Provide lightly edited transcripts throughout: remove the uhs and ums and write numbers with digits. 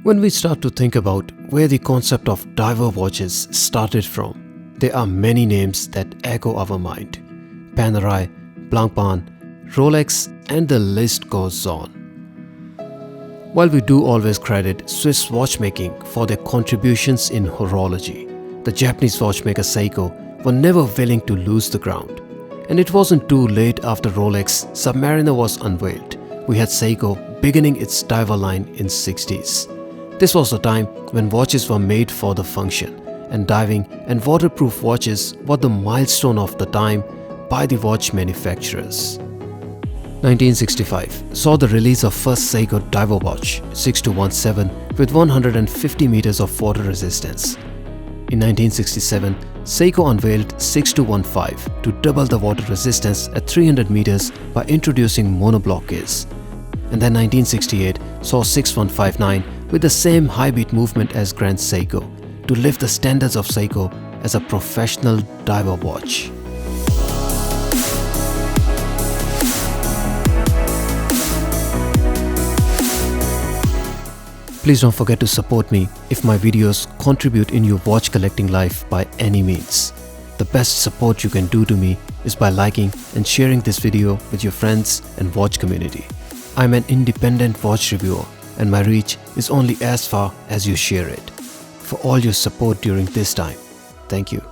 When we start to think about where the concept of diver watches started from, there are many names that echo our mind. Panerai, Blancpain, Rolex, and the list goes on. While we do always credit Swiss watchmaking for their contributions in horology, the Japanese watchmaker Seiko were never willing to lose the ground. And it wasn't too late after Rolex Submariner was unveiled. We had Seiko beginning its diver line in 60s. This was the time when watches were made for the function, and diving and waterproof watches were the milestone of the time by the watch manufacturers. 1965 saw the release of first Seiko diver watch 6217 with 150 meters of water resistance. In 1967, Seiko unveiled 6215 to double the water resistance at 300 meters by introducing monoblock gears. And then 1968 saw 6159 with the same high beat movement as Grand Seiko to lift the standards of Seiko as a professional diver watch. Please don't forget to support me if my videos contribute in your watch collecting life by any means. The best support you can do to me is by liking and sharing this video with your friends and watch community. I'm an independent watch reviewer and my reach is only as far as you share it. For all your support during this time, thank you.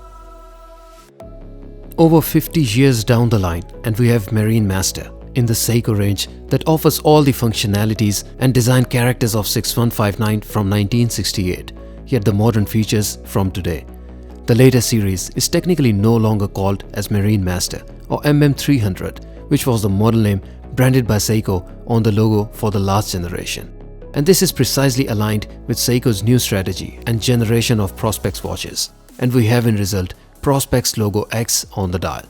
Over 50 years down the line and we have Marinemaster in the Seiko range that offers all the functionalities and design characters of 6159 from 1968, yet the modern features from today. The latest series is technically no longer called as Marinemaster or MM300, which was the model name branded by Seiko on the logo for the last generation. And this is precisely aligned with Seiko's new strategy and generation of Prospex watches, and we have in result Prospex logo X on the dial.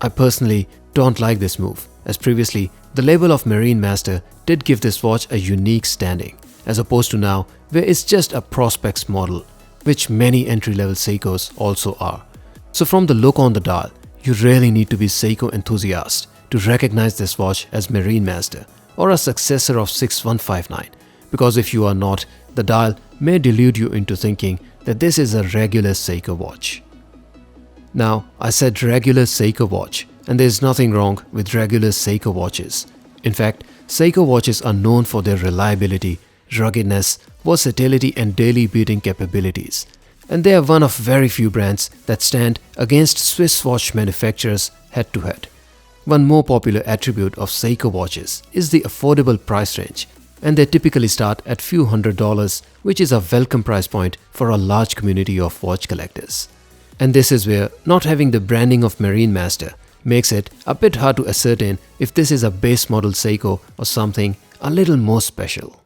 I personally don't like this move, as previously the label of Marinemaster did give this watch a unique standing, as opposed to now where it's just a Prospex model, which many entry-level Seikos also are. So from the look on the dial, you really need to be Seiko enthusiast to recognize this watch as Marinemaster or a successor of 6159, because if you are not, the dial may delude you into thinking that this is a regular Seiko watch. Now, I said regular Seiko watch, and there is nothing wrong with regular Seiko watches. In fact, Seiko watches are known for their reliability, ruggedness, versatility and daily beating capabilities. And they are one of very few brands that stand against Swiss watch manufacturers head to head. One more popular attribute of Seiko watches is the affordable price range, and they typically start at few $100s, which is a welcome price point for a large community of watch collectors. And this is where not having the branding of Marinemaster makes it a bit hard to ascertain if this is a base model Seiko or something a little more special.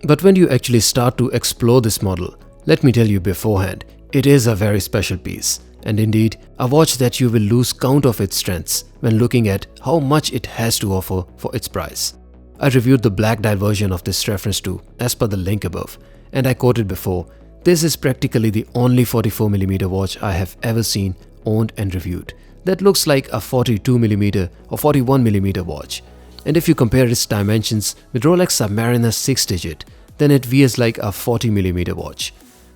But when you actually start to explore this model, let me tell you beforehand, it is a very special piece, and indeed a watch that you will lose count of its strengths when looking at how much it has to offer for its price. I reviewed the black dial version of this reference too, as per the link above, and I quoted before, this is practically the only 44mm watch I have ever seen, owned and reviewed that looks like a 42mm or 41mm watch. And if you compare its dimensions with Rolex Submariner 6-digit, then it veers like a 40mm watch.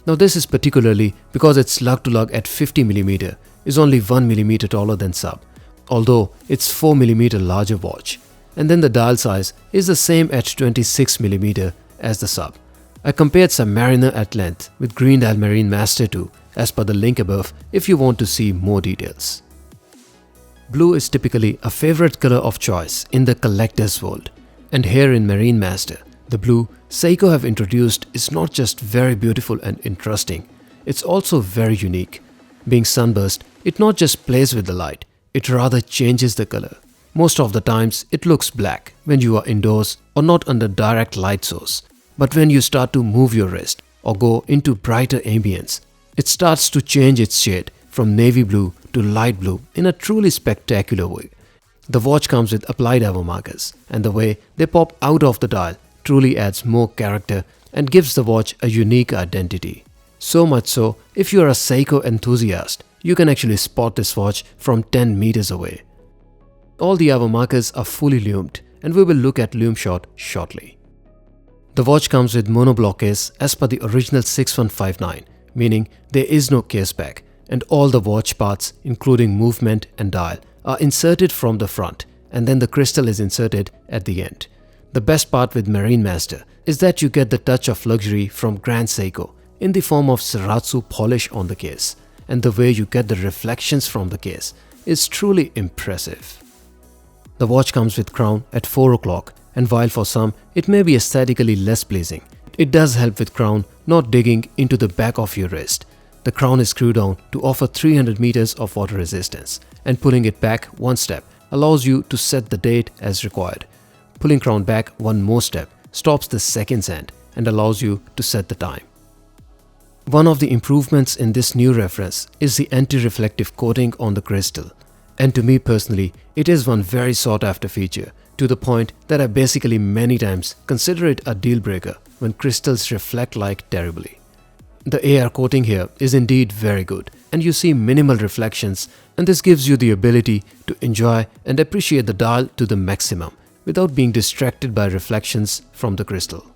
Now this is particularly because its lug-to-lug at 50mm is only 1mm taller than Sub, although it's 4mm larger watch. And then the dial size is the same at 26mm as the Sub. I compared Submariner at length with Green Dial Marinemaster too, as per the link above if you want to see more details. Blue is typically a favorite color of choice in the collector's world, and here in Marinemaster, the blue Seiko have introduced is not just very beautiful and interesting, it's also very unique. Being sunburst, it not just plays with the light, it rather changes the color. Most of the times it looks black when you are indoors or not under direct light source, but when you start to move your wrist or go into brighter ambience, it starts to change its shade from navy blue to light blue in a truly spectacular way. The watch comes with applied hour markers, and the way they pop out of the dial truly adds more character and gives the watch a unique identity. So much so, if you are a Seiko enthusiast, you can actually spot this watch from 10 meters away. All the hour markers are fully lumed, and we will look at lume shot shortly. The watch comes with monoblock case as per the original 6159, meaning there is no case back, and all the watch parts including movement and dial are inserted from the front, and then the crystal is inserted at the end. The best part with Marinemaster is that you get the touch of luxury from Grand Seiko in the form of Ceratsu polish on the case, and the way you get the reflections from the case is truly impressive. The watch comes with crown at 4 o'clock, and while for some it may be aesthetically less pleasing, it does help with crown not digging into the back of your wrist. The crown is screwed down to offer 300 meters of water resistance, and pulling it back one step allows you to set the date as required. Pulling crown back one more step stops the seconds hand and allows you to set the time. One of the improvements in this new reference is the anti-reflective coating on the crystal, and to me personally it is one very sought after feature, to the point that I basically many times consider it a deal breaker when crystals reflect like terribly. The AR coating here is indeed very good, and you see minimal reflections, and this gives you the ability to enjoy and appreciate the dial to the maximum without being distracted by reflections from the crystal.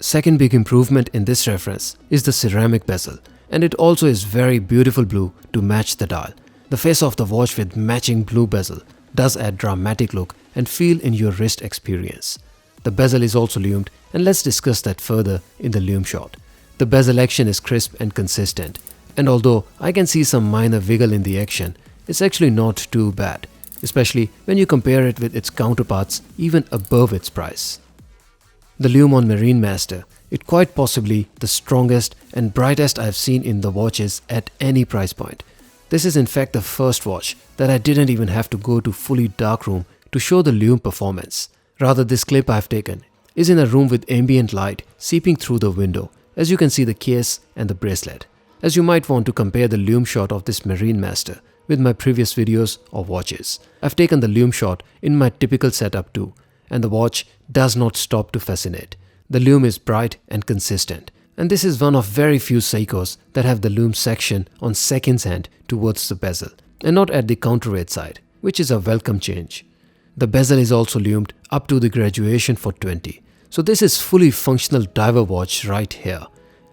Second big improvement in this reference is the ceramic bezel, and it also is very beautiful blue to match the dial. The face of the watch with matching blue bezel does add dramatic look and feel in your wrist experience. The bezel is also lumed, and let's discuss that further in the lume shot. The bezel action is crisp and consistent, and although I can see some minor wiggle in the action, it's actually not too bad, especially when you compare it with its counterparts even above its price. The lume on Marinemaster is quite possibly the strongest and brightest I've seen in the watches at any price point. This is in fact the first watch that I didn't even have to go to fully dark room to show the lume performance. Rather, this clip I've taken is in a room with ambient light seeping through the window, as you can see the case and the bracelet. As you might want to compare the lume shot of this Marinemaster with my previous videos or watches, I've taken the lume shot in my typical setup too, and the watch does not stop to fascinate. The lume is bright and consistent, and this is one of very few Seikos that have the lume section on seconds hand towards the bezel and not at the counterweight side, which is a welcome change. The bezel is also lumed up to the graduation for 20. So this is fully functional diver watch right here,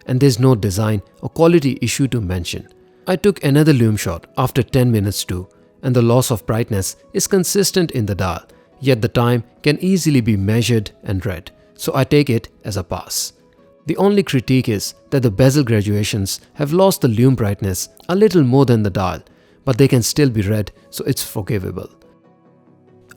and there's no design or quality issue to mention. I took another lume shot after 10 minutes too, and the loss of brightness is consistent in the dial, yet the time can easily be measured and read, so I take it as a pass. The only critique is that the bezel graduations have lost the lume brightness a little more than the dial, but they can still be read, so it's forgivable.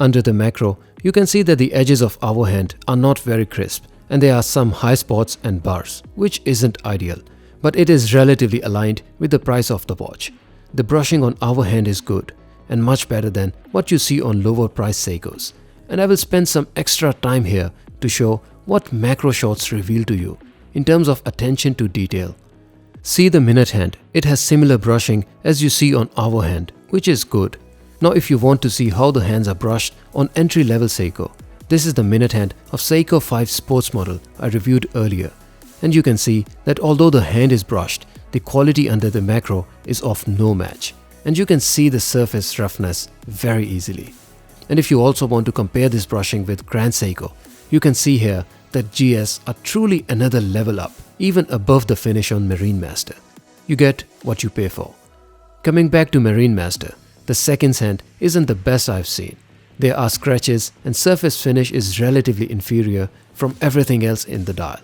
Under the macro, you can see that the edges of our hand are not very crisp, and there are some high spots and bars, which isn't ideal, but it is relatively aligned with the price of the watch. The brushing on our hand is good, and much better than what you see on lower price Seikos, and I will spend some extra time here to show what macro shots reveal to you in terms of attention to detail. See the minute hand, it has similar brushing as you see on our hand, which is good. Now if you want to see how the hands are brushed on entry-level Seiko, this is the minute hand of Seiko 5 Sports model I reviewed earlier, and you can see that although the hand is brushed, the quality under the macro is of no match, and you can see the surface roughness very easily. And if you also want to compare this brushing with Grand Seiko, you can see here that GS are truly another level up, even above the finish on Marinemaster. You get what you pay for. Coming back to Marinemaster, the seconds hand isn't the best I've seen. There are scratches and surface finish is relatively inferior from everything else in the dial.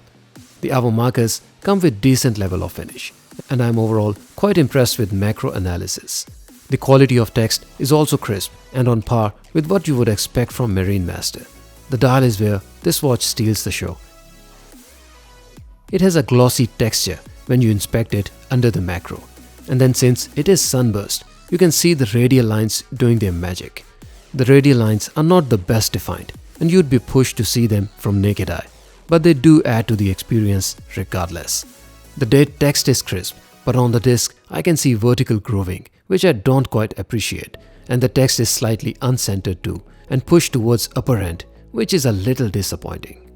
The hour markers come with decent level of finish, and I'm overall quite impressed with macro analysis. The quality of text is also crisp and on par with what you would expect from Marinemaster. The dial is where this watch steals the show. It has a glossy texture when you inspect it under the macro, and then since it is sunburst, you can see the radial lines doing their magic. The radial lines are not the best defined, and you'd be pushed to see them from naked eye, but they do add to the experience regardless. The date text is crisp, but on the disc I can see vertical grooving, which I don't quite appreciate, and the text is slightly uncentered too and pushed towards upper end, which is a little disappointing.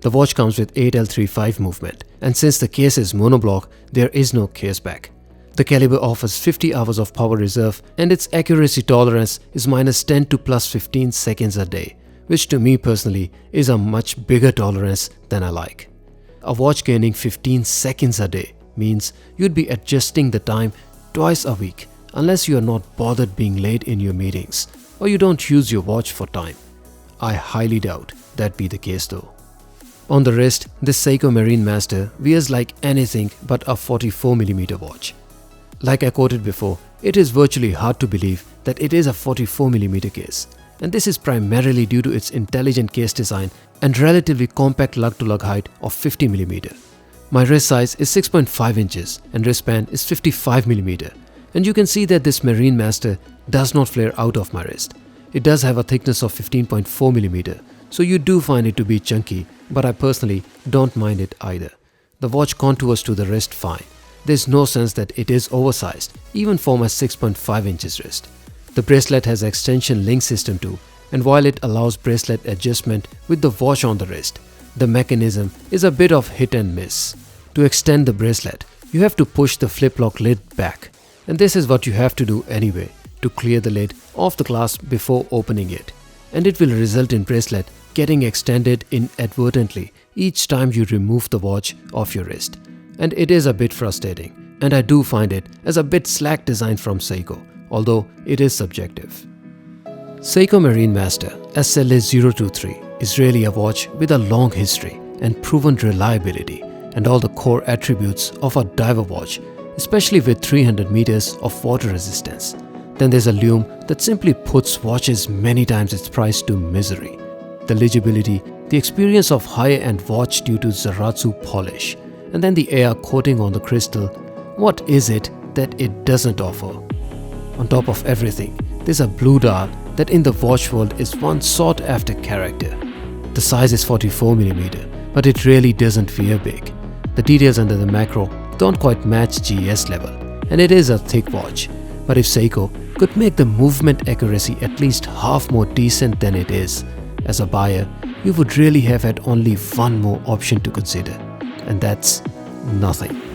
The watch comes with 8L35 movement, and since the case is monoblock, there is no case back. The caliber offers 50 hours of power reserve, and its accuracy tolerance is -10 to +15 seconds a day, which to me personally is a much bigger tolerance than I like. A watch gaining 15 seconds a day means you'd be adjusting the time twice a week unless you are not bothered being late in your meetings or you don't use your watch for time. I highly doubt that be the case though. On the wrist, this Seiko Marinemaster wears like anything but a 44mm watch. Like I quoted before, it is virtually hard to believe that it is a 44mm case, and this is primarily due to its intelligent case design and relatively compact lug-to-lug height of 50mm. My wrist size is 6.5 inches and wristband is 55mm, and you can see that this Marinemaster does not flare out of my wrist. It does have a thickness of 15.4mm, so you do find it to be chunky, but I personally don't mind it either. The watch contours to the wrist fine. There's no sense that it is oversized, even for my 6.5 inches wrist. The bracelet has extension link system too, and while it allows bracelet adjustment with the watch on the wrist, the mechanism is a bit of hit and miss. To extend the bracelet, you have to push the flip-lock lid back, and this is what you have to do anyway to clear the lid off the clasp before opening it, and it will result in bracelet getting extended inadvertently each time you remove the watch off your wrist, and it is a bit frustrating, and I do find it as a bit slack design from Seiko, although it is subjective. Seiko Marinemaster SLA023 is really a watch with a long history and proven reliability and all the core attributes of a diver watch, especially with 300 meters of water resistance. Then there's a Lume that simply puts watches many times its price to misery. The legibility, the experience of high-end watch due to Zaratsu polish, and then the air coating on the crystal. What is it that it doesn't offer? On top of everything, there's a blue dial that in the watch world is one sought-after character. The size is 44mm, but it really doesn't veer big. The details under the macro don't quite match GS level, and it is a thick watch. But if Seiko could make the movement accuracy at least half more decent than it is, as a buyer, you would really have had only one more option to consider, and that's nothing.